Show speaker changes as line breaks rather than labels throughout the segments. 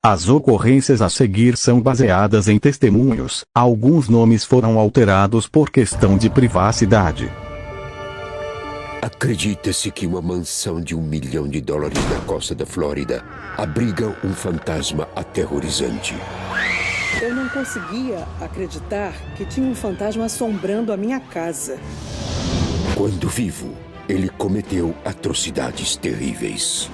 As ocorrências a seguir são baseadas em testemunhos. Alguns nomes foram alterados por questão de privacidade.
Acredita-se que uma mansão de $1 milhão na costa da Flórida abriga um fantasma aterrorizante.
Eu não conseguia acreditar que tinha um fantasma assombrando a minha casa.
Quando vivo, ele cometeu atrocidades terríveis.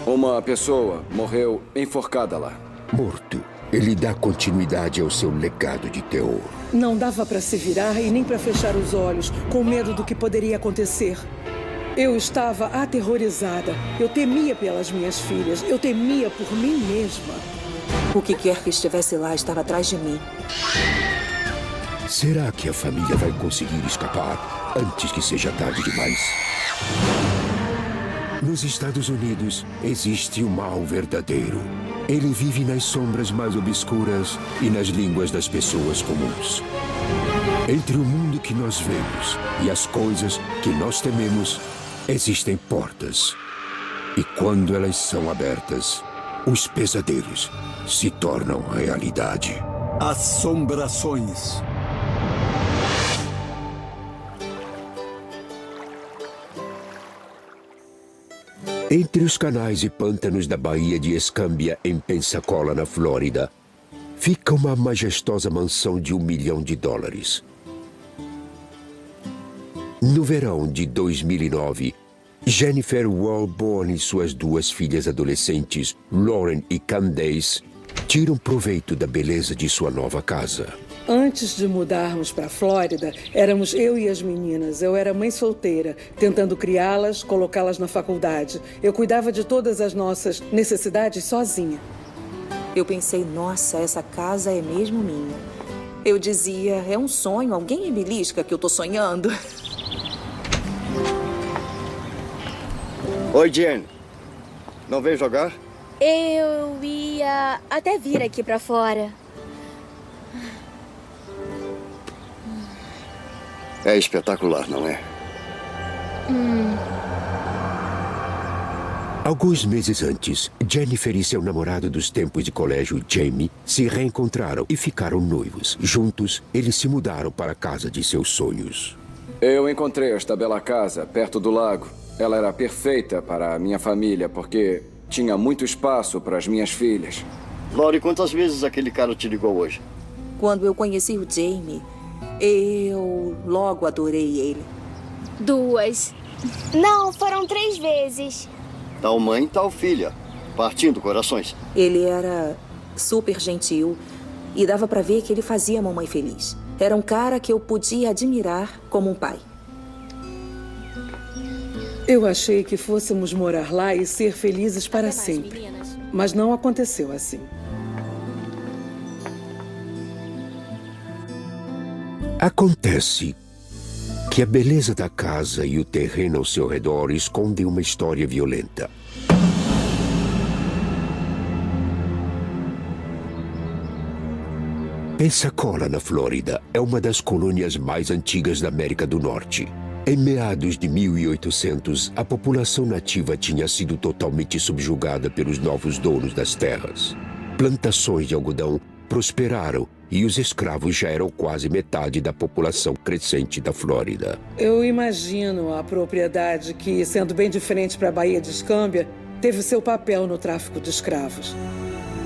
Uma pessoa morreu enforcada lá.
Morto, ele dá continuidade ao seu legado de terror.
Não dava para se virar e nem para fechar os olhos, com medo do que poderia acontecer. Eu estava aterrorizada. Eu temia pelas minhas filhas. Eu temia por mim mesma.
O que quer que estivesse lá estava atrás de mim.
Será que a família vai conseguir escapar antes que seja tarde demais? Nos Estados Unidos, existe o mal verdadeiro. Ele vive nas sombras mais obscuras e nas línguas das pessoas comuns. Entre o mundo que nós vemos e as coisas que nós tememos, existem portas. E quando elas são abertas, os pesadelos se tornam realidade.
Assombrações.
Entre os canais e pântanos da Baía de Escambia, em Pensacola, na Flórida, fica uma majestosa mansão de $1 milhão. No verão de 2009, Jennifer Walborn e suas duas filhas adolescentes, Lauren e Candace, tiram proveito da beleza de sua nova casa.
Antes de mudarmos para a Flórida, éramos eu e as meninas. Eu era mãe solteira, tentando criá-las, colocá-las na faculdade. Eu cuidava de todas as nossas necessidades sozinha.
Eu pensei, nossa, essa casa é mesmo minha. Eu dizia, é um sonho, alguém me belisca que eu tô sonhando.
Oi, Jen. Não veio jogar?
Eu ia até vir aqui pra fora.
É espetacular, não é?
Alguns meses antes, Jennifer e seu namorado dos tempos de colégio, Jamie, se reencontraram e ficaram noivos. Juntos, eles se mudaram para a casa de seus sonhos.
Eu encontrei esta bela casa perto do lago. Ela era perfeita para a minha família, porque tinha muito espaço para as minhas filhas.
Lori, quantas vezes aquele cara te ligou hoje?
Quando eu conheci o Jamie, eu logo adorei ele.
2. Não, foram 3 vezes.
Tal mãe, tal filha. Partindo corações.
Ele era super gentil e dava pra ver que ele fazia a mamãe feliz. Era um cara que eu podia admirar como um pai.
Eu achei que fôssemos morar lá e ser felizes para sempre. Mas não aconteceu assim.
Acontece que a beleza da casa e o terreno ao seu redor escondem uma história violenta. Pensacola, na Flórida, é uma das colônias mais antigas da América do Norte. Em meados de 1800, a população nativa tinha sido totalmente subjugada pelos novos donos das terras. Plantações de algodão prosperaram e os escravos já eram quase metade da população crescente da Flórida.
Eu imagino a propriedade que, sendo bem diferente para a Baía de Escambia, teve seu papel no tráfico de escravos.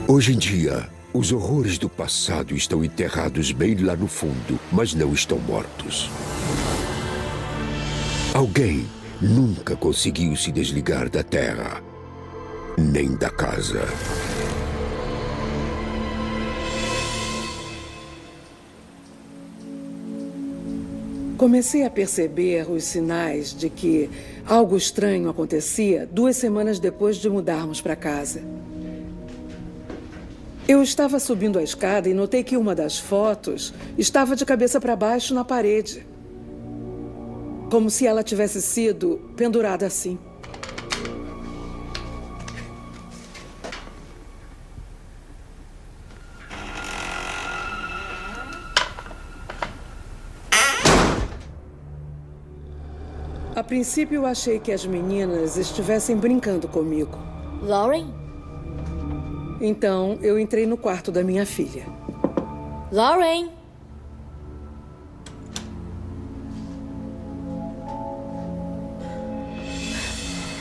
Hoje em dia, os horrores do passado estão enterrados bem lá no fundo, mas não estão mortos. Alguém nunca conseguiu se desligar da terra, nem da casa.
Comecei a perceber os sinais de que algo estranho acontecia 2 semanas depois de mudarmos para casa. Eu estava subindo a escada e notei que uma das fotos estava de cabeça para baixo na parede. Como se ela tivesse sido pendurada assim. A princípio, eu achei que as meninas estivessem brincando comigo.
Lauren?
Então, eu entrei no quarto da minha filha.
Lauren!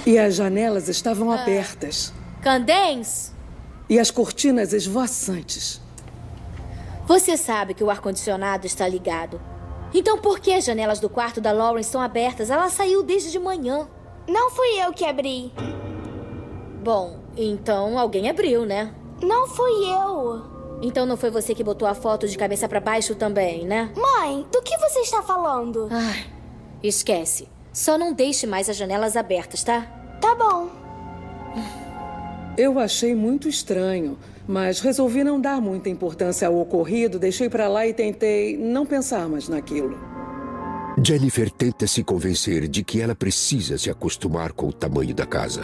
E as janelas estavam abertas.
Candace!
E as cortinas esvoaçantes.
Você sabe que o ar-condicionado está ligado. Então por que as janelas do quarto da Lauren estão abertas? Ela saiu desde de manhã.
Não fui eu que abri.
Bom, então alguém abriu, né?
Não fui eu.
Então não foi você que botou a foto de cabeça pra baixo também, né?
Mãe, do que você está falando?
Ai, esquece. Só não deixe mais as janelas abertas, tá?
Tá bom.
Eu achei muito estranho, mas resolvi não dar muita importância ao ocorrido, deixei pra lá e tentei não pensar mais naquilo.
Jennifer tenta se convencer de que ela precisa se acostumar com o tamanho da casa.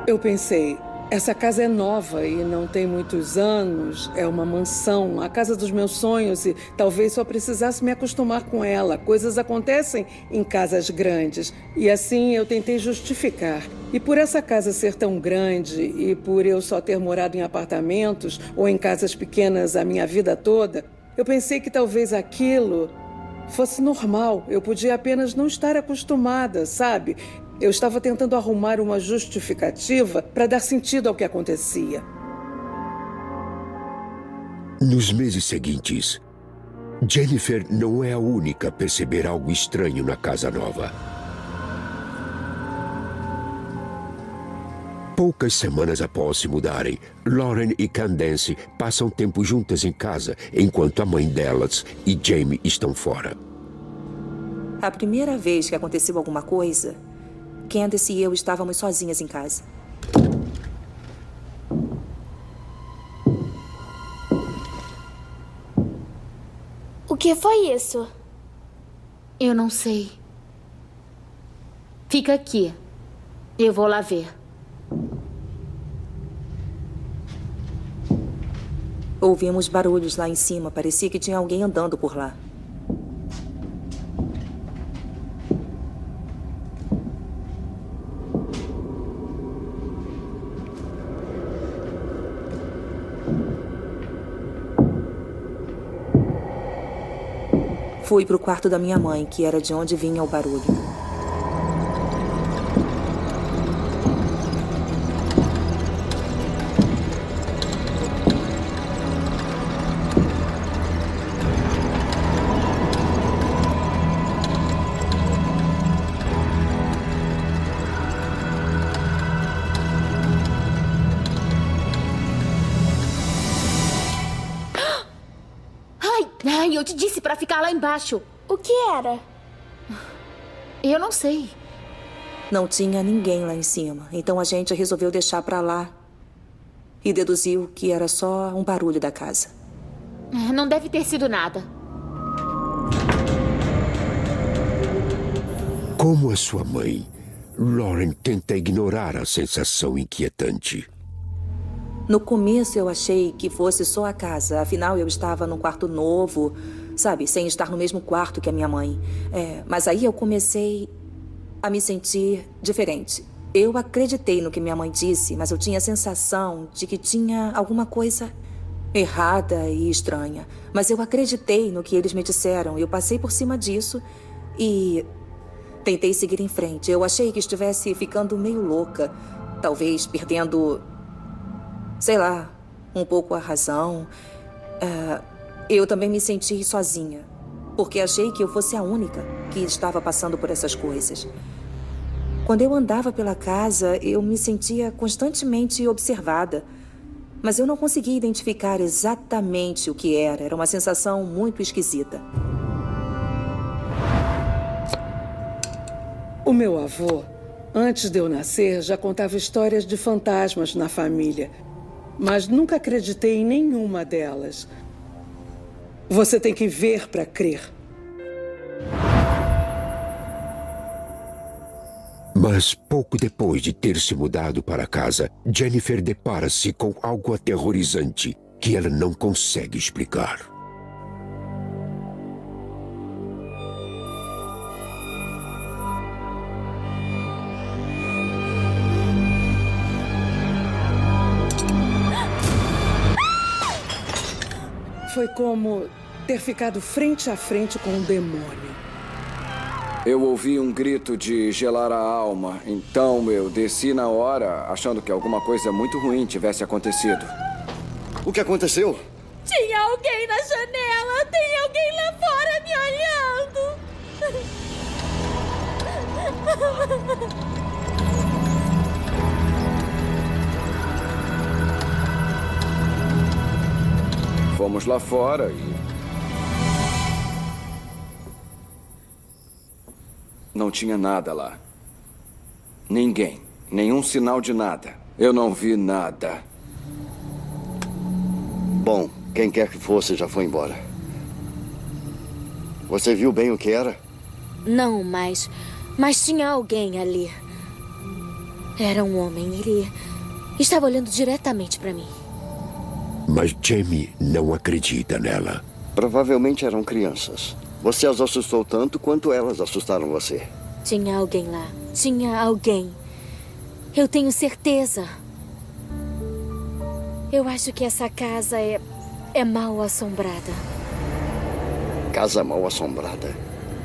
Eu pensei, essa casa é nova e não tem muitos anos, é uma mansão, a casa dos meus sonhos e talvez só precisasse me acostumar com ela. Coisas acontecem em casas grandes e assim eu tentei justificar. E por essa casa ser tão grande e por eu só ter morado em apartamentos ou em casas pequenas a minha vida toda, eu pensei que talvez aquilo fosse normal. Eu podia apenas não estar acostumada, sabe? Eu estava tentando arrumar uma justificativa para dar sentido ao que acontecia.
Nos meses seguintes, Jennifer não é a única a perceber algo estranho na casa nova. Poucas semanas após se mudarem, Lauren e Candace passam tempo juntas em casa, enquanto a mãe delas e Jamie estão fora.
A primeira vez que aconteceu alguma coisa, Candace e eu estávamos sozinhas em casa.
O que foi isso?
Eu não sei. Fica aqui. Eu vou lá ver.
Ouvimos barulhos lá em cima. Parecia que tinha alguém andando por lá. Fui para o quarto da minha mãe, que era de onde vinha o barulho.
Ai, eu te disse pra ficar lá embaixo.
O que era?
Eu não sei.
Não tinha ninguém lá em cima, então a gente resolveu deixar pra lá e deduziu que era só um barulho da casa.
Não deve ter sido nada.
Como a sua mãe, Lauren tenta ignorar a sensação inquietante.
No começo eu achei que fosse só a casa, afinal eu estava num quarto novo, sabe, sem estar no mesmo quarto que a minha mãe. Mas aí eu comecei a me sentir diferente. Eu acreditei no que minha mãe disse, mas eu tinha a sensação de que tinha alguma coisa errada e estranha. Mas eu acreditei no que eles me disseram. Eu passei por cima disso e tentei seguir em frente. Eu achei que estivesse ficando meio louca, talvez perdendo, sei lá, um pouco a razão. Eu também me senti sozinha, porque achei que eu fosse a única que estava passando por essas coisas. Quando eu andava pela casa, eu me sentia constantemente observada, mas eu não conseguia identificar exatamente o que era. Era uma sensação muito esquisita.
O meu avô, antes de eu nascer, já contava histórias de fantasmas na família, mas nunca acreditei em nenhuma delas. Você tem que ver para crer.
Mas pouco depois de ter se mudado para casa, Jennifer depara-se com algo aterrorizante que ela não consegue explicar.
Foi como ter ficado frente a frente com um demônio.
Eu ouvi um grito de gelar a alma, então eu desci na hora, achando que alguma coisa muito ruim tivesse acontecido.
O que aconteceu?
Tinha alguém na janela! Tem alguém lá fora me olhando!
Fomos lá fora e... não tinha nada lá. Ninguém. Nenhum sinal de nada. Eu não vi nada.
Bom, quem quer que fosse já foi embora. Você viu bem o que era?
Não, mas tinha alguém ali. Era um homem. Ele estava olhando diretamente para mim.
Mas Jamie não acredita nela.
Provavelmente eram crianças. Você as assustou tanto quanto elas assustaram você.
Tinha alguém lá. Tinha alguém. Eu tenho certeza. Eu acho que essa casa é mal assombrada.
Casa mal assombrada?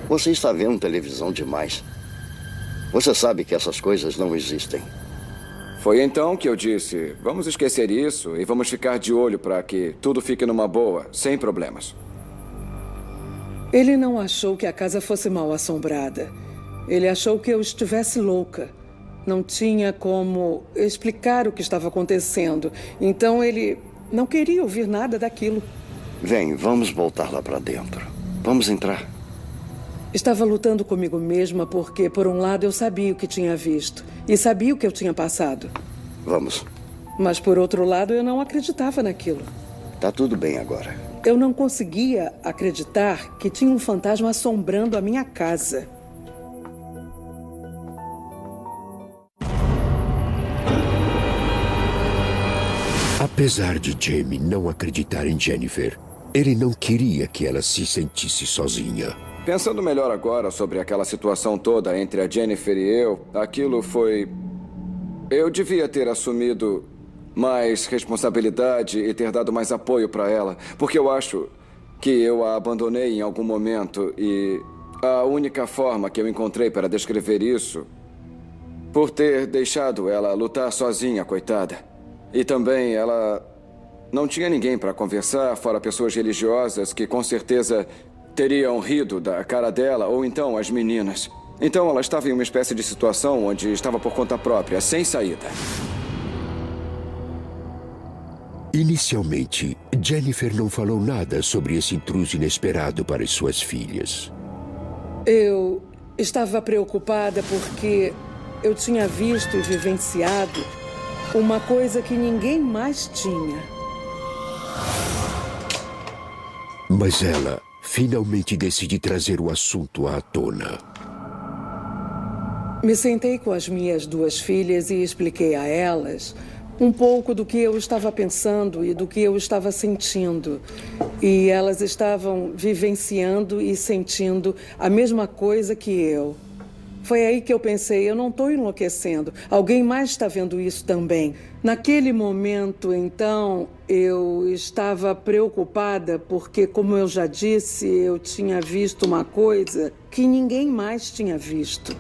Você está vendo televisão demais. Você sabe que essas coisas não existem.
Foi então que eu disse, vamos esquecer isso e vamos ficar de olho para que tudo fique numa boa, sem problemas.
Ele não achou que a casa fosse mal assombrada. Ele achou que eu estivesse louca. Não tinha como explicar o que estava acontecendo. Então ele não queria ouvir nada daquilo.
Vem, vamos voltar lá para dentro. Vamos entrar.
Estava lutando comigo mesma porque, por um lado, eu sabia o que tinha visto. E sabia o que eu tinha passado.
Vamos.
Mas, por outro lado, eu não acreditava naquilo.
Tá tudo bem agora.
Eu não conseguia acreditar que tinha um fantasma assombrando a minha casa.
Apesar de Jamie não acreditar em Jennifer, ele não queria que ela se sentisse sozinha.
Pensando melhor agora sobre aquela situação toda entre a Jennifer e eu, aquilo foi... Eu devia ter assumido mais responsabilidade e ter dado mais apoio para ela, porque eu acho que eu a abandonei em algum momento e a única forma que eu encontrei para descrever isso, por ter deixado ela lutar sozinha, coitada. E também ela não tinha ninguém para conversar, fora pessoas religiosas que com certeza teriam rido da cara dela, ou então as meninas. Então ela estava em uma espécie de situação onde estava por conta própria, sem saída.
Inicialmente, Jennifer não falou nada sobre esse intruso inesperado para as suas filhas.
Eu estava preocupada porque eu tinha visto e vivenciado uma coisa que ninguém mais tinha.
Mas ela finalmente decide trazer o assunto à tona.
Me sentei com as minhas duas filhas e expliquei a elas um pouco do que eu estava pensando e do que eu estava sentindo. E elas estavam vivenciando e sentindo a mesma coisa que eu. Foi aí que eu pensei, eu não estou enlouquecendo. Alguém mais está vendo isso também. Naquele momento, então, eu estava preocupada porque, como eu já disse, eu tinha visto uma coisa que ninguém mais tinha visto.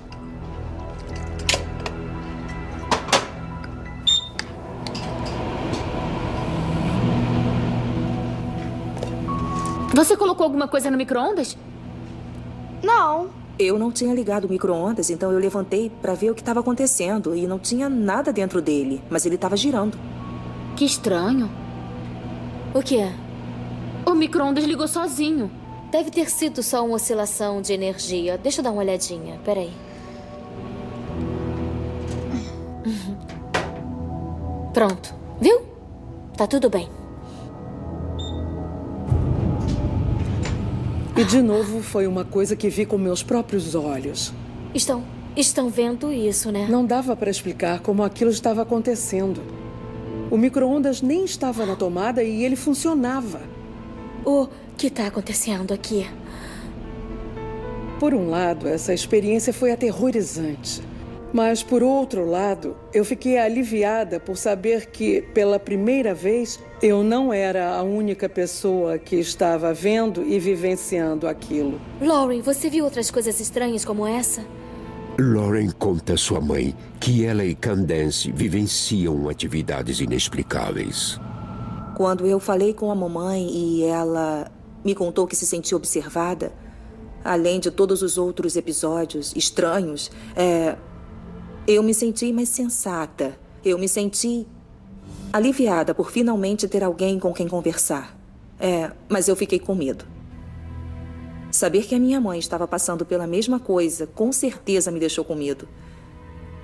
Você colocou alguma coisa no micro-ondas?
Não.
Eu não tinha ligado o micro-ondas, então eu levantei para ver o que estava acontecendo. E não tinha nada dentro dele, mas ele estava girando.
Que estranho.
O que é?
O micro-ondas ligou sozinho.
Deve ter sido só uma oscilação de energia. Deixa eu dar uma olhadinha. Peraí. Pronto. Viu? Tá tudo bem.
E de novo foi uma coisa que vi com meus próprios olhos.
Estão vendo isso, né?
Não dava para explicar como aquilo estava acontecendo. O micro-ondas nem estava na tomada e ele funcionava.
O que está acontecendo aqui?
Por um lado, essa experiência foi aterrorizante. Mas, por outro lado, eu fiquei aliviada por saber que, pela primeira vez, eu não era a única pessoa que estava vendo e vivenciando aquilo.
Lauren, você viu outras coisas estranhas como essa?
Lauren conta à sua mãe que ela e Candace vivenciam atividades inexplicáveis.
Quando eu falei com a mamãe e ela me contou que se sentia observada, além de todos os outros episódios estranhos, eu me senti mais sensata. Eu me senti aliviada por finalmente ter alguém com quem conversar. Mas eu fiquei com medo. Saber que a minha mãe estava passando pela mesma coisa, com certeza me deixou com medo.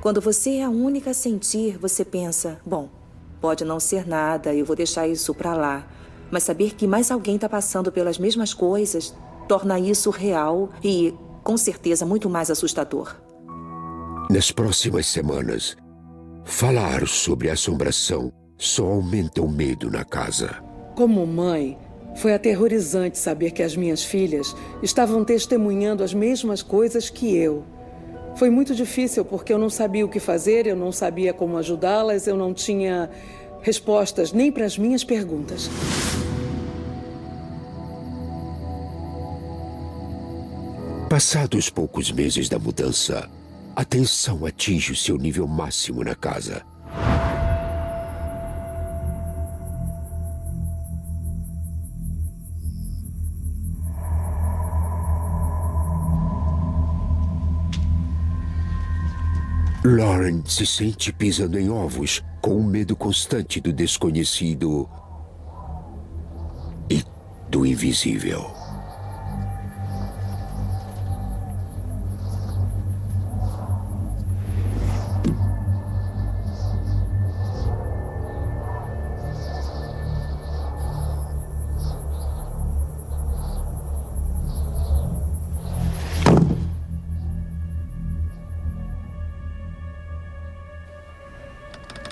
Quando você é a única a sentir, você pensa, bom, pode não ser nada, eu vou deixar isso pra lá. Mas saber que mais alguém está passando pelas mesmas coisas torna isso real e, com certeza, muito mais assustador.
Nas próximas semanas, falar sobre assombração só aumenta o medo na casa.
Como mãe, foi aterrorizante saber que as minhas filhas estavam testemunhando as mesmas coisas que eu. Foi muito difícil porque eu não sabia o que fazer, eu não sabia como ajudá-las, eu não tinha respostas nem para as minhas perguntas.
Passados poucos meses da mudança, a tensão atinge o seu nível máximo na casa. Lauren se sente pisando em ovos, com o medo constante do desconhecido e do invisível.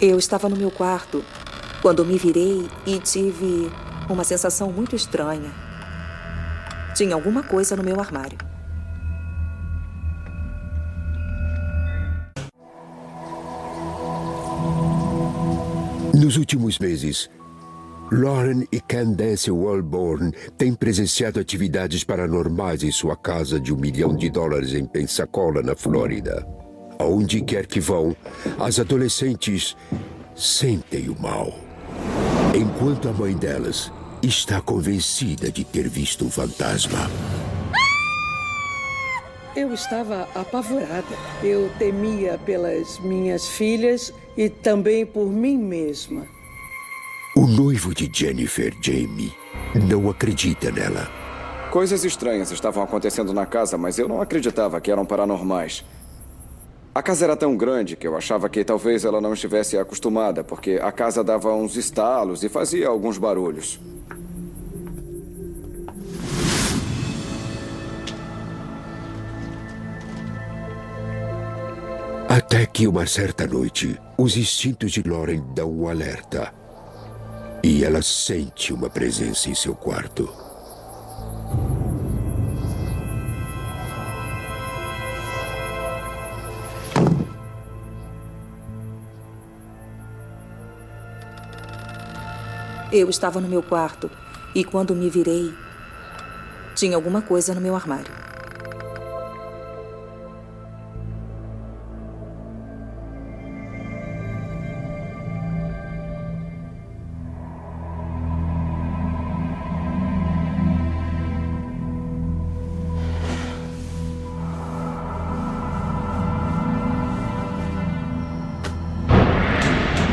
Eu estava no meu quarto quando me virei e tive uma sensação muito estranha. Tinha alguma coisa no meu armário.
Nos últimos meses, Lauren e Candace Walborn têm presenciado atividades paranormais em sua casa de $1 milhão em Pensacola, na Flórida. Aonde quer que vão, as adolescentes sentem o mal. Enquanto a mãe delas está convencida de ter visto um fantasma.
Eu estava apavorada. Eu temia pelas minhas filhas e também por mim mesma.
O noivo de Jennifer, Jamie, não acredita nela.
Coisas estranhas estavam acontecendo na casa, mas eu não acreditava que eram paranormais. A casa era tão grande que eu achava que talvez ela não estivesse acostumada, porque a casa dava uns estalos e fazia alguns barulhos.
Até que uma certa noite, os instintos de Lauren dão um alerta. E ela sente uma presença em seu quarto.
Eu estava no meu quarto e quando me virei, tinha alguma coisa no meu armário.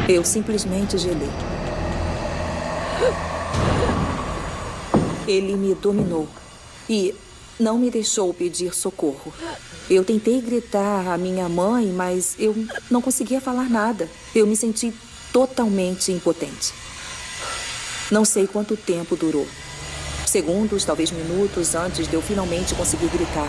Eu simplesmente gelei. Ele me dominou e não me deixou pedir socorro. Eu tentei gritar à minha mãe, mas eu não conseguia falar nada. Eu me senti totalmente impotente. Não sei quanto tempo durou. Segundos, talvez minutos antes de eu finalmente conseguir gritar.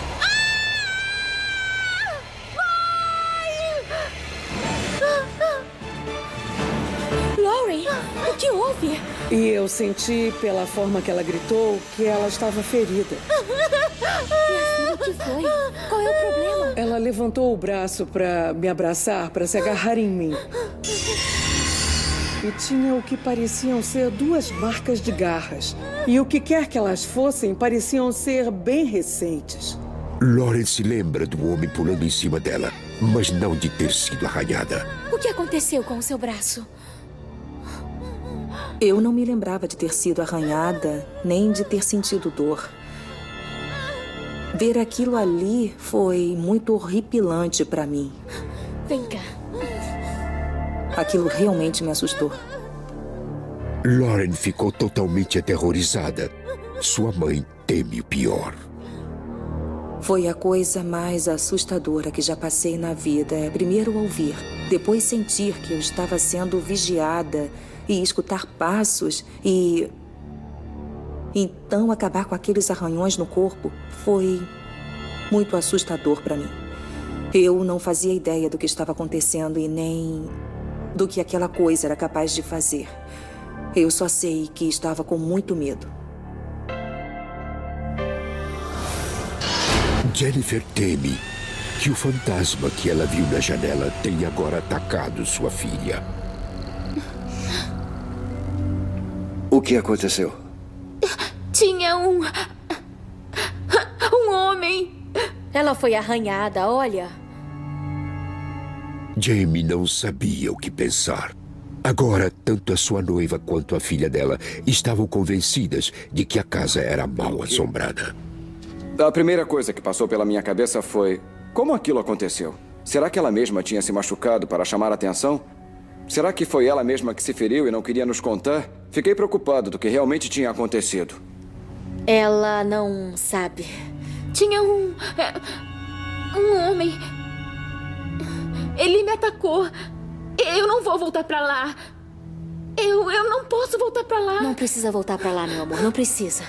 Lauren, o que houve?
E eu senti, pela forma que ela gritou, que ela estava ferida.
Minha filha que foi? Qual é o problema?
Ela levantou o braço para me abraçar, para se agarrar em mim. E tinha o que pareciam ser 2 marcas de garras. E o que quer que elas fossem, pareciam ser bem recentes.
Lauren se lembra do homem pulando em cima dela, mas não de ter sido arranhada.
O que aconteceu com o seu braço?
Eu não me lembrava de ter sido arranhada, nem de ter sentido dor. Ver aquilo ali foi muito horripilante para mim.
Vem cá.
Aquilo realmente me assustou.
Lauren ficou totalmente aterrorizada. Sua mãe teme o pior.
Foi a coisa mais assustadora que já passei na vida. Primeiro ouvir, depois sentir que eu estava sendo vigiada e escutar passos e... Então acabar com aqueles arranhões no corpo foi muito assustador para mim. Eu não fazia ideia do que estava acontecendo e nem do que aquela coisa era capaz de fazer. Eu só sei que estava com muito medo.
Jennifer teme que o fantasma que ela viu na janela tenha agora atacado sua filha.
O que aconteceu?
Tinha um homem.
Ela foi arranhada, olha.
Jamie não sabia o que pensar. Agora, tanto a sua noiva quanto a filha dela estavam convencidas de que a casa era mal assombrada.
A primeira coisa que passou pela minha cabeça foi: como aquilo aconteceu? Será que ela mesma tinha se machucado para chamar a atenção? Será que foi ela mesma que se feriu e não queria nos contar? Fiquei preocupado do que realmente tinha acontecido.
Ela não sabe.
Tinha um homem. Ele me atacou. Eu não vou voltar pra lá. Eu não posso voltar pra lá.
Não precisa voltar pra lá, meu amor. Não precisa.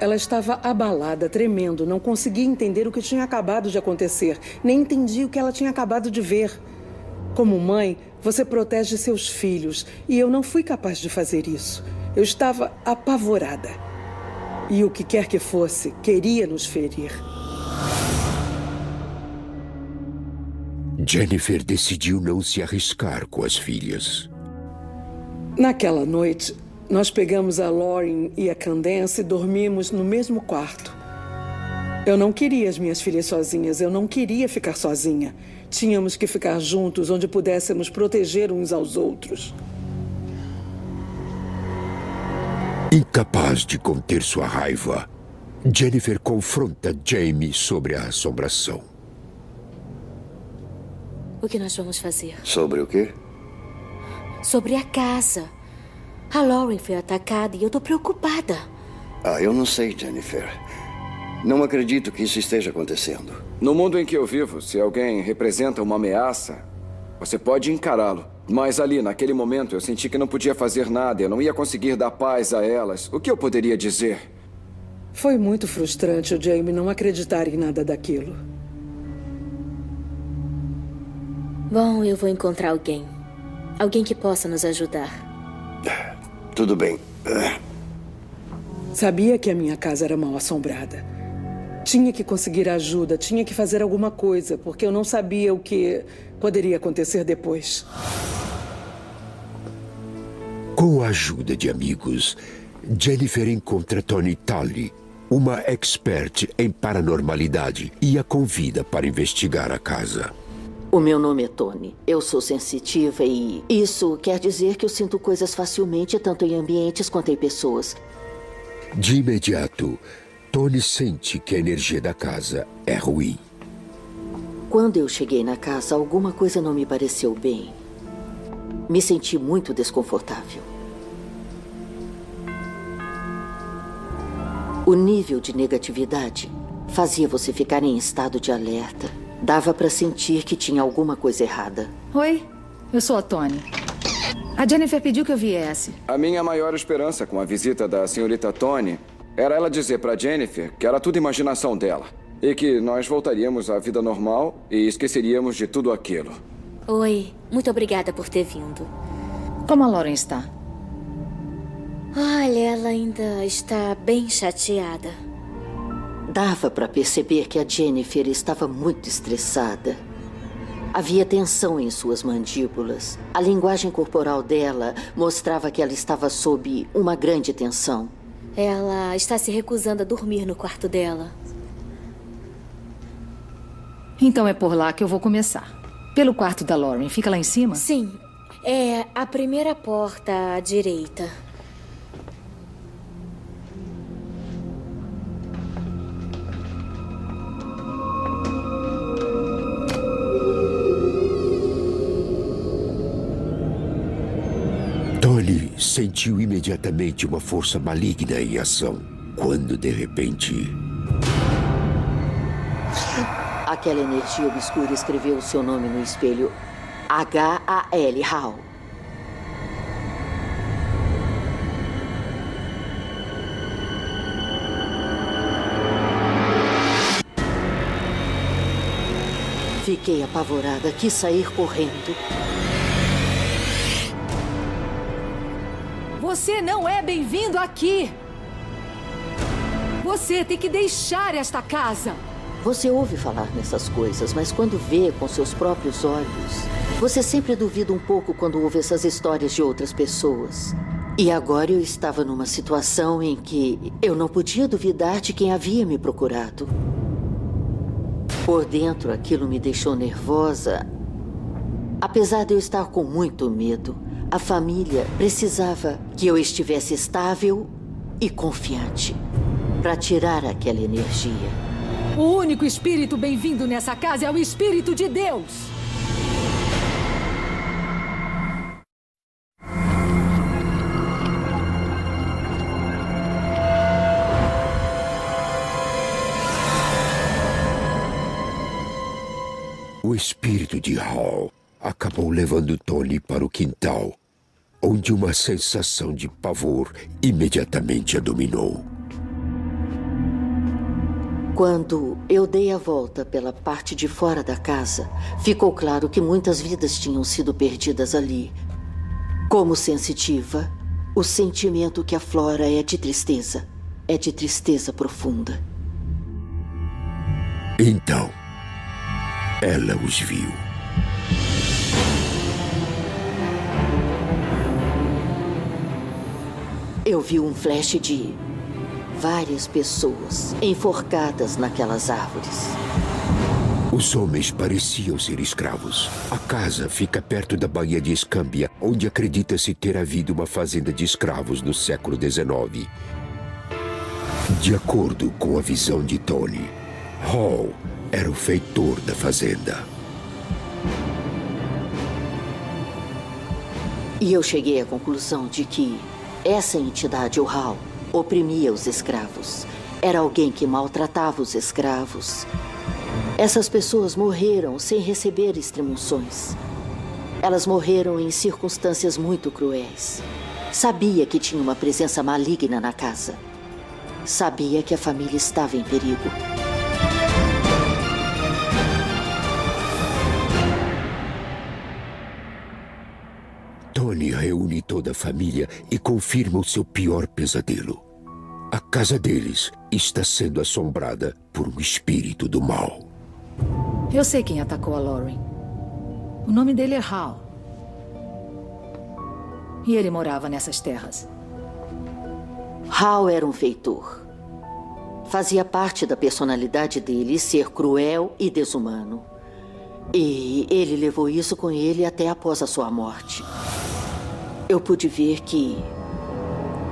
Ela estava abalada, tremendo, não conseguia entender o que tinha acabado de acontecer, nem entendia o que ela tinha acabado de ver. Como mãe, você protege seus filhos, e eu não fui capaz de fazer isso. Eu estava apavorada. E o que quer que fosse, queria nos ferir.
Jennifer decidiu não se arriscar com as filhas.
Naquela noite, nós pegamos a Lauren e a Candace e dormimos no mesmo quarto. Eu não queria as minhas filhas sozinhas, eu não queria ficar sozinha. Tínhamos que ficar juntos, onde pudéssemos proteger uns aos outros.
Incapaz de conter sua raiva, Jennifer confronta Jamie sobre a assombração.
O que nós vamos fazer?
Sobre o quê?
Sobre a casa. A Lauren foi atacada e eu tô preocupada.
Eu não sei, Jennifer. Não acredito que isso esteja acontecendo.
No mundo em que eu vivo, se alguém representa uma ameaça, você pode encará-lo. Mas ali, naquele momento, eu senti que não podia fazer nada. Eu não ia conseguir dar paz a elas. O que eu poderia dizer?
Foi muito frustrante o Jamie não acreditar em nada daquilo.
Bom, eu vou encontrar alguém. Alguém que possa nos ajudar.
Tudo bem.
Sabia que a minha casa era mal assombrada. Tinha que conseguir ajuda, tinha que fazer alguma coisa, porque eu não sabia o que poderia acontecer depois.
Com a ajuda de amigos, Jennifer encontra Toni Tully, uma expert em paranormalidade, e a convida para investigar a casa.
O meu nome é Toni. Eu sou sensitiva e isso quer dizer que eu sinto coisas facilmente, tanto em ambientes quanto em pessoas.
De imediato, Toni sente que a energia da casa é ruim.
Quando eu cheguei na casa, alguma coisa não me pareceu bem. Me senti muito desconfortável. O nível de negatividade fazia você ficar em estado de alerta. Dava para sentir que tinha alguma coisa errada.
Oi, eu sou a Toni. A Jennifer pediu que eu viesse.
A minha maior esperança com a visita da senhorita Toni era ela dizer para Jennifer que era tudo imaginação dela. E que nós voltaríamos à vida normal e esqueceríamos de tudo aquilo.
Oi, muito obrigada por ter vindo.
Como a Lauren está?
Olha, ela ainda está bem chateada.
Dava para perceber que a Jennifer estava muito estressada. Havia tensão em suas mandíbulas. A linguagem corporal dela mostrava que ela estava sob uma grande tensão.
Ela está se recusando a dormir no quarto dela.
Então é por lá que eu vou começar. Pelo quarto da Lauren. Fica lá em cima?
Sim. É a primeira porta à direita.
Tony sentiu imediatamente uma força maligna em ação, quando de repente...
Aquela energia obscura escreveu o seu nome no espelho. H-A-L, Hal. Fiquei apavorada, quis sair correndo.
Você não é bem-vindo aqui! Você tem que deixar esta casa!
Você ouve falar nessas coisas, mas quando vê com seus próprios olhos, você sempre duvida um pouco quando ouve essas histórias de outras pessoas. E agora eu estava numa situação em que eu não podia duvidar de quem havia me procurado. Por dentro, aquilo me deixou nervosa. Apesar de eu estar com muito medo, a família precisava que eu estivesse estável e confiante para tirar aquela energia.
O único espírito bem-vindo nessa casa é o Espírito de Deus.
O espírito de Hal acabou levando Tony para o quintal, onde uma sensação de pavor imediatamente a dominou.
Quando eu dei a volta pela parte de fora da casa, ficou claro que muitas vidas tinham sido perdidas ali. Como sensitiva, o sentimento que aflora é de tristeza profunda.
Então, ela os viu.
Eu vi um flash de várias pessoas enforcadas naquelas árvores.
Os homens pareciam ser escravos. A casa fica perto da Baía de Escambia, onde acredita-se ter havido uma fazenda de escravos no século XIX. De acordo com a visão de Tony, Hal era o feitor da fazenda.
E eu cheguei à conclusão de que essa entidade, o Hal, oprimia os escravos. Era alguém que maltratava os escravos. Essas pessoas morreram sem receber extremunções. Elas morreram em circunstâncias muito cruéis. Sabia que tinha uma presença maligna na casa. Sabia que a família estava em perigo.
Tony reúne toda a família e confirma o seu pior pesadelo. A casa deles está sendo assombrada por um espírito do mal.
Eu sei quem atacou a Lauren. O nome dele é Hal. E ele morava nessas terras.
Hal era um feitor. Fazia parte da personalidade dele ser cruel e desumano. E ele levou isso com ele até após a sua morte. Eu pude ver que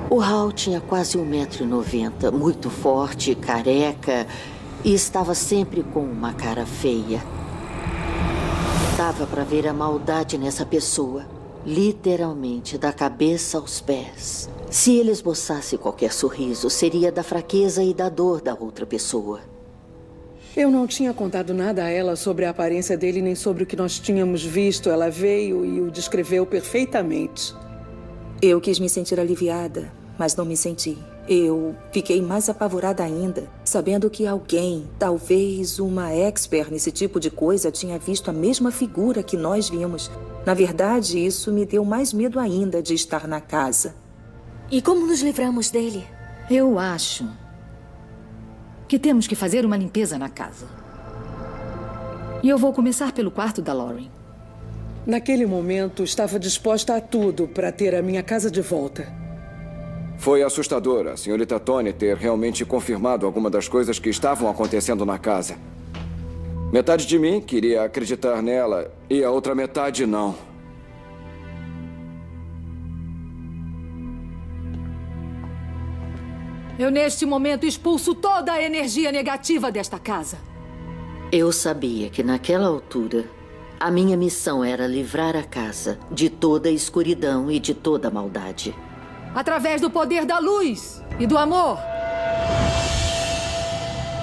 o Hal tinha quase 1,90 m, muito forte, careca, e estava sempre com uma cara feia. Dava para ver a maldade nessa pessoa, literalmente da cabeça aos pés. Se ele esboçasse qualquer sorriso, seria da fraqueza e da dor da outra pessoa.
Eu não tinha contado nada a ela sobre a aparência dele nem sobre o que nós tínhamos visto. Ela veio e o descreveu perfeitamente.
Eu quis me sentir aliviada, mas não me senti. Eu fiquei mais apavorada ainda, sabendo que alguém, talvez uma expert nesse tipo de coisa, tinha visto a mesma figura que nós vimos. Na verdade, isso me deu mais medo ainda de estar na casa.
E como nos livramos dele?
Eu acho que temos que fazer uma limpeza na casa. E eu vou começar pelo quarto da Lauren.
Naquele momento, estava disposta a tudo para ter a minha casa de volta.
Foi assustador a senhorita Tony ter realmente confirmado alguma das coisas que estavam acontecendo na casa. Metade de mim queria acreditar nela e a outra metade não.
Eu, neste momento, expulso toda a energia negativa desta casa.
Eu sabia que, naquela altura, a minha missão era livrar a casa de toda a escuridão e de toda a maldade.
Através do poder da luz e do amor.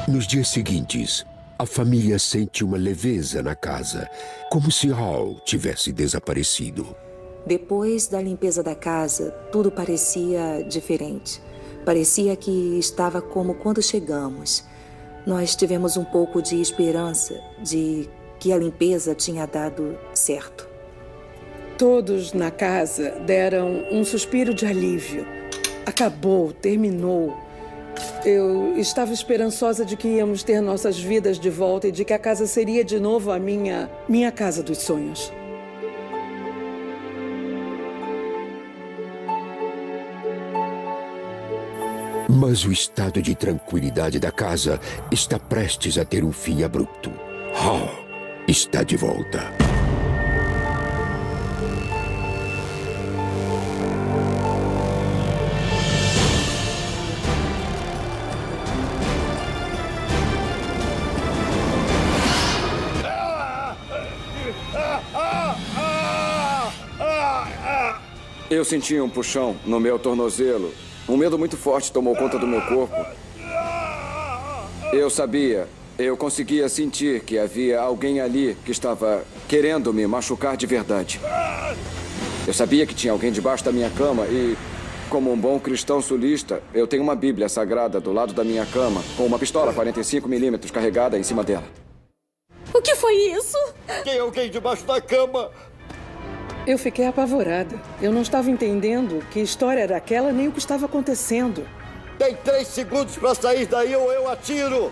Nos dias seguintes, a família sente uma leveza na casa, como se Hal tivesse desaparecido.
Depois da limpeza da casa, tudo parecia diferente. Parecia que estava como quando chegamos. Nós tivemos um pouco de esperança de que a limpeza tinha dado certo.
Todos na casa deram um suspiro de alívio. Acabou, terminou. Eu estava esperançosa de que íamos ter nossas vidas de volta e de que a casa seria de novo a minha casa dos sonhos.
Mas o estado de tranquilidade da casa está prestes a ter um fim abrupto. Hal está de volta.
Eu senti um puxão no meu tornozelo. Um medo muito forte tomou conta do meu corpo. Eu sabia, eu conseguia sentir que havia alguém ali que estava querendo me machucar de verdade. Eu sabia que tinha alguém debaixo da minha cama e, como um bom cristão sulista, eu tenho uma Bíblia sagrada do lado da minha cama, com uma pistola 45mm carregada em cima dela.
O que foi isso?
Tem alguém debaixo da cama.
Eu fiquei apavorada. Eu não estava entendendo que história era aquela nem o que estava acontecendo.
Tem 3 segundos para sair daí ou eu atiro.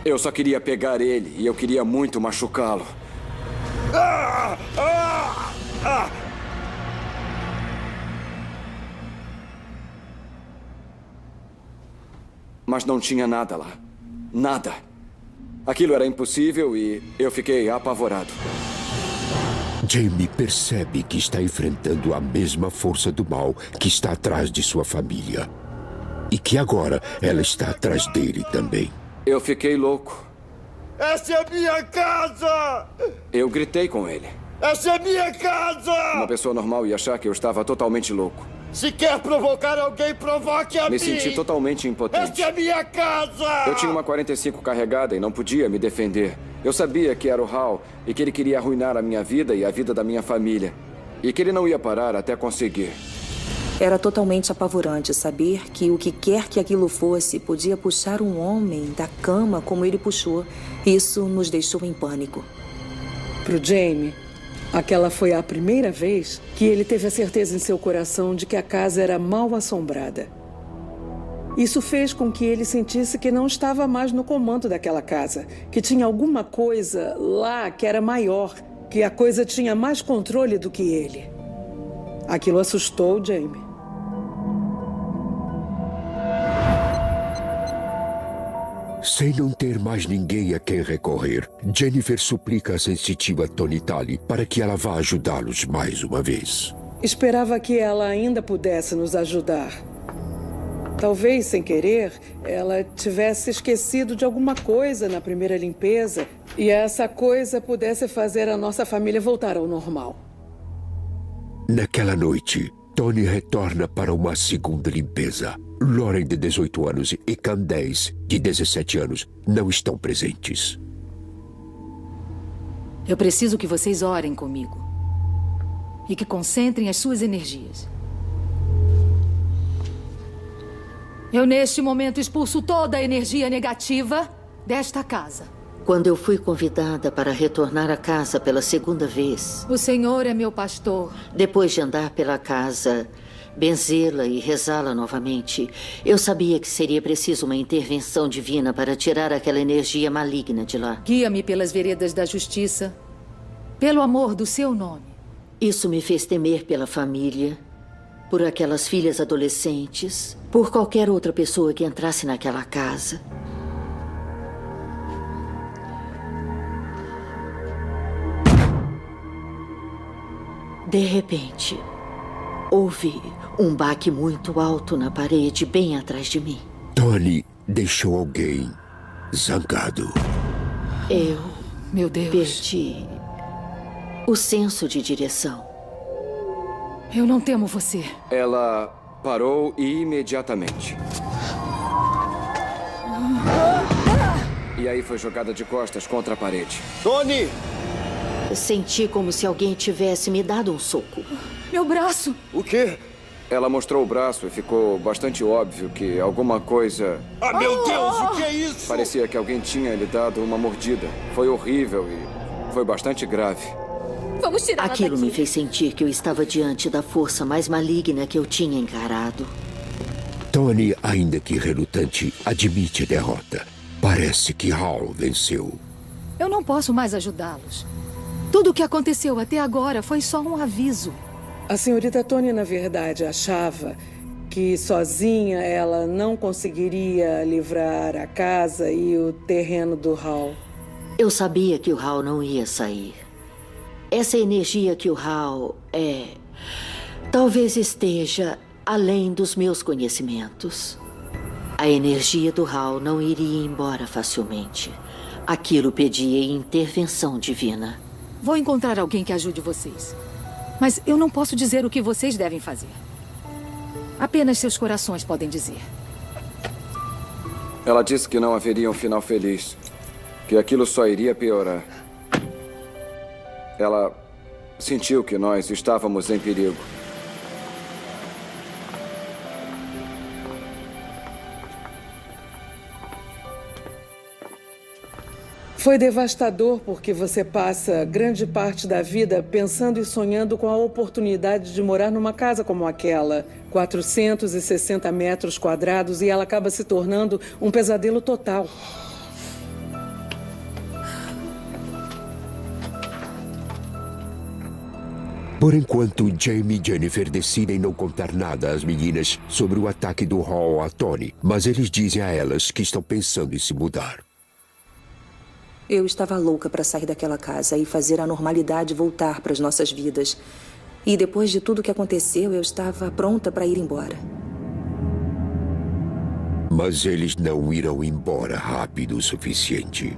Eu só queria pegar ele e eu queria muito machucá-lo. Mas não tinha nada lá. Nada. Aquilo era impossível e eu fiquei apavorado.
Jamie percebe que está enfrentando a mesma força do mal que está atrás de sua família. E que agora ela está atrás dele também.
Eu fiquei louco.
Essa é a minha casa!
Eu gritei com ele.
Essa é minha casa!
Uma pessoa normal ia achar que eu estava totalmente louco.
Se quer provocar alguém, provoque a mim!
Me senti totalmente impotente.
Essa é minha casa!
Eu tinha uma 45 carregada e não podia me defender. Eu sabia que era o Hal e que ele queria arruinar a minha vida e a vida da minha família. E que ele não ia parar até conseguir.
Era totalmente apavorante saber que o que quer que aquilo fosse podia puxar um homem da cama como ele puxou. Isso nos deixou em pânico.
Pro Jamie, aquela foi a primeira vez que ele teve a certeza em seu coração de que a casa era mal assombrada. Isso fez com que ele sentisse que não estava mais no comando daquela casa, que tinha alguma coisa lá que era maior, que a coisa tinha mais controle do que ele. Aquilo assustou o Jamie.
Sem não ter mais ninguém a quem recorrer, Jennifer suplica a sensitiva Tony Talley para que ela vá ajudá-los mais uma vez.
Esperava que ela ainda pudesse nos ajudar. Talvez, sem querer, ela tivesse esquecido de alguma coisa na primeira limpeza e essa coisa pudesse fazer a nossa família voltar ao normal.
Naquela noite, Tony retorna para uma segunda limpeza. Lauren, de 18 anos, e Candace, de 17 anos, não estão presentes.
Eu preciso que vocês orem comigo e que concentrem as suas energias. Eu, neste momento, expulso toda a energia negativa desta casa.
Quando eu fui convidada para retornar à casa pela segunda vez...
O Senhor é meu pastor.
Depois de andar pela casa, benzê-la e rezá-la novamente, eu sabia que seria preciso uma intervenção divina para tirar aquela energia maligna de lá.
Guia-me pelas veredas da justiça, pelo amor do seu nome.
Isso me fez temer pela família, por aquelas filhas adolescentes, por qualquer outra pessoa que entrasse naquela casa. De repente, houve um baque muito alto na parede, bem atrás de mim.
Tony deixou alguém zangado.
Eu,
meu Deus,
perdi o senso de direção.
Eu não temo você.
Ela parou imediatamente. E aí foi jogada de costas contra a parede.
Tony!
Senti como se alguém tivesse me dado um soco.
Meu braço!
O quê?
Ela mostrou o braço e ficou bastante óbvio que alguma coisa...
Ah, meu Deus, o que é isso?
Parecia que alguém tinha lhe dado uma mordida. Foi horrível e foi bastante grave.
Vamos tirar ela
Aquilo
daqui.
me fez sentir que eu estava diante da força mais maligna que eu tinha encarado.
Tony, ainda que relutante, admite a derrota. Parece que Hal venceu.
Eu não posso mais ajudá-los. Tudo o que aconteceu até agora foi só um aviso.
A senhorita Tony, na verdade, achava que sozinha ela não conseguiria livrar a casa e o terreno do Hal.
Eu sabia que o Hal não ia sair. Essa energia que o Hal é, talvez esteja além dos meus conhecimentos. A energia do Hal não iria embora facilmente. Aquilo pedia intervenção divina.
Vou encontrar alguém que ajude vocês. Mas eu não posso dizer o que vocês devem fazer. Apenas seus corações podem dizer.
Ela disse que não haveria um final feliz. Que aquilo só iria piorar. Ela sentiu que nós estávamos em perigo.
Foi devastador porque você passa grande parte da vida pensando e sonhando com a oportunidade de morar numa casa como aquela. 460 metros quadrados e ela acaba se tornando um pesadelo total.
Por enquanto, Jamie e Jennifer decidem não contar nada às meninas sobre o ataque do Hal a Tony, mas eles dizem a elas que estão pensando em se mudar.
Eu estava louca para sair daquela casa e fazer a normalidade voltar para as nossas vidas. E depois de tudo que aconteceu, eu estava pronta para ir embora.
Mas eles não irão embora rápido o suficiente.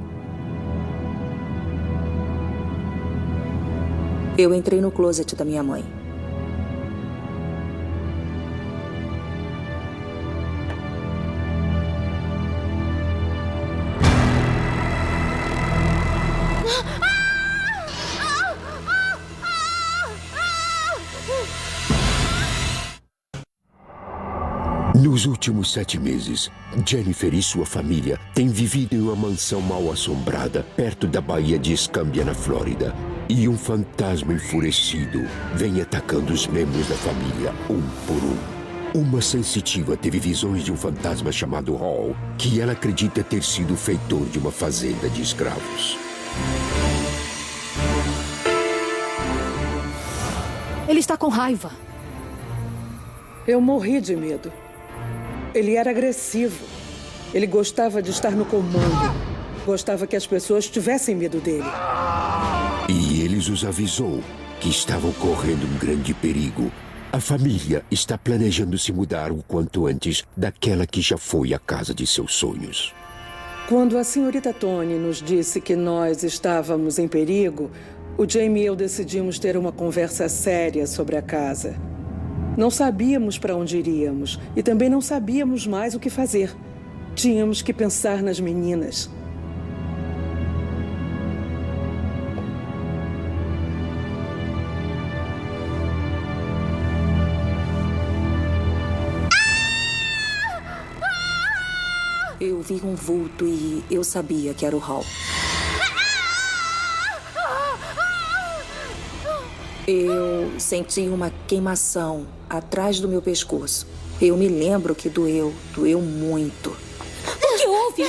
Eu entrei no closet da minha mãe.
Nos últimos 7 meses, Jennifer e sua família têm vivido em uma mansão mal assombrada perto da Baía de Escambia, na Flórida. E um fantasma enfurecido vem atacando os membros da família, um por um. Uma sensitiva teve visões de um fantasma chamado Hal, que ela acredita ter sido o feitor de uma fazenda de escravos.
Ele está com raiva.
Eu morri de medo. Ele era agressivo. Ele gostava de estar no comando. Gostava que as pessoas tivessem medo dele.
E ele os avisou que estavam correndo um grande perigo. A família está planejando se mudar o quanto antes daquela que já foi a casa de seus sonhos.
Quando a senhorita Tony nos disse que nós estávamos em perigo, o Jamie e eu decidimos ter uma conversa séria sobre a casa. Não sabíamos para onde iríamos e também não sabíamos mais o que fazer. Tínhamos que pensar nas meninas.
Eu vi um vulto e eu sabia que era o Hal. Eu senti uma queimação atrás do meu pescoço. Eu me lembro que doeu muito.
O que houve?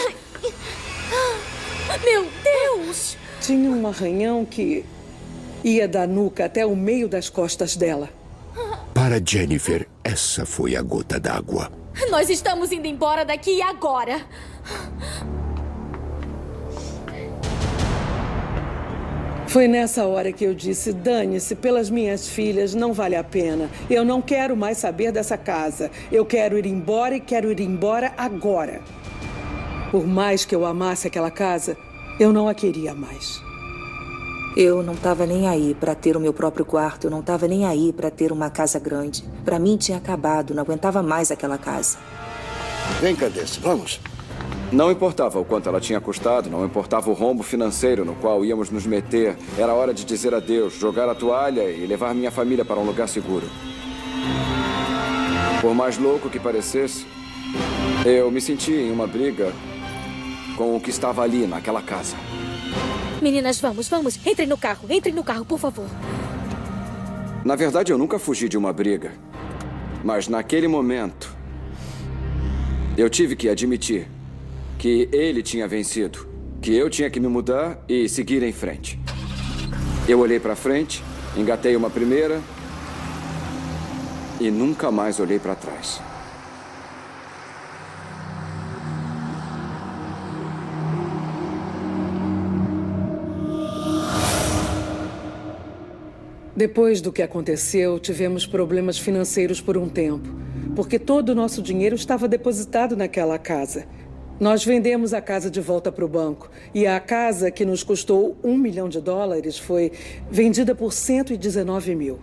Meu Deus!
Tinha um arranhão que ia da nuca até o meio das costas dela.
Para Jennifer, essa foi a gota d'água.
Nós estamos indo embora daqui agora.
Foi nessa hora que eu disse, dane-se, pelas minhas filhas, não vale a pena. Eu não quero mais saber dessa casa. Eu quero ir embora e quero ir embora agora. Por mais que eu amasse aquela casa, eu não a queria mais.
Eu não estava nem aí para ter o meu próprio quarto. Eu não estava nem aí para ter uma casa grande. Para mim tinha acabado, não aguentava mais aquela casa.
Vem, Candace, vamos.
Não importava o quanto ela tinha custado, não importava o rombo financeiro no qual íamos nos meter. Era hora de dizer adeus, jogar a toalha e levar minha família para um lugar seguro. Por mais louco que parecesse, eu me senti em uma briga com o que estava ali naquela casa.
Meninas, vamos. Entrem no carro, por favor.
Na verdade, eu nunca fugi de uma briga. Mas naquele momento, eu tive que admitir que ele tinha vencido, que eu tinha que me mudar e seguir em frente. Eu olhei para frente, engatei uma primeira e nunca mais olhei para trás.
Depois do que aconteceu, tivemos problemas financeiros por um tempo, porque todo o nosso dinheiro estava depositado naquela casa. Nós vendemos a casa de volta para o banco. E a casa, que nos custou $1 milhão, foi vendida por 119 mil.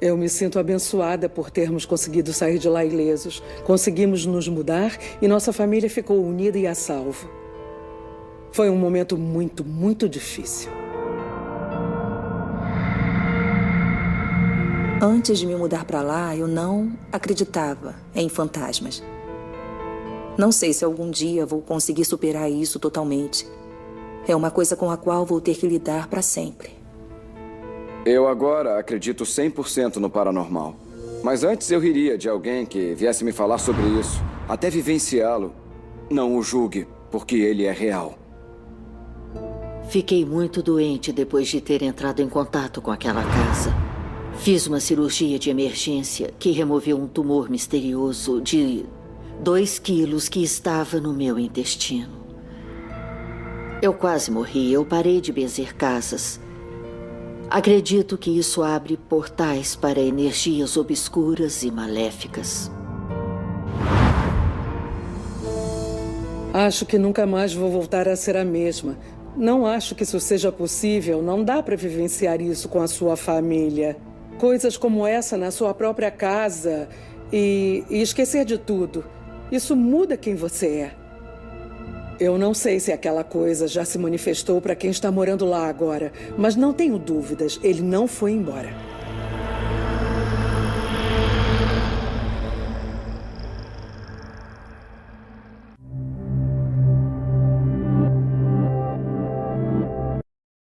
Eu me sinto abençoada por termos conseguido sair de lá ilesos. Conseguimos nos mudar e nossa família ficou unida e a salvo. Foi um momento muito, muito difícil.
Antes de me mudar para lá, eu não acreditava em fantasmas. Não sei se algum dia vou conseguir superar isso totalmente. É uma coisa com a qual vou ter que lidar para sempre.
Eu agora acredito 100% no paranormal. Mas antes eu riria de alguém que viesse me falar sobre isso. Até vivenciá-lo. Não o julgue, porque ele é real.
Fiquei muito doente depois de ter entrado em contato com aquela casa. Fiz uma cirurgia de emergência que removeu um tumor misterioso de 2 quilos que estava no meu intestino. Eu quase morri. Eu parei de benzer casas. Acredito que isso abre portais para energias obscuras e maléficas.
Acho que nunca mais vou voltar a ser a mesma. Não acho que isso seja possível. Não dá para vivenciar isso com a sua família. Coisas como essa na sua própria casa e esquecer de tudo. Isso muda quem você é. Eu não sei se aquela coisa já se manifestou para quem está morando lá agora, mas não tenho dúvidas, ele não foi embora.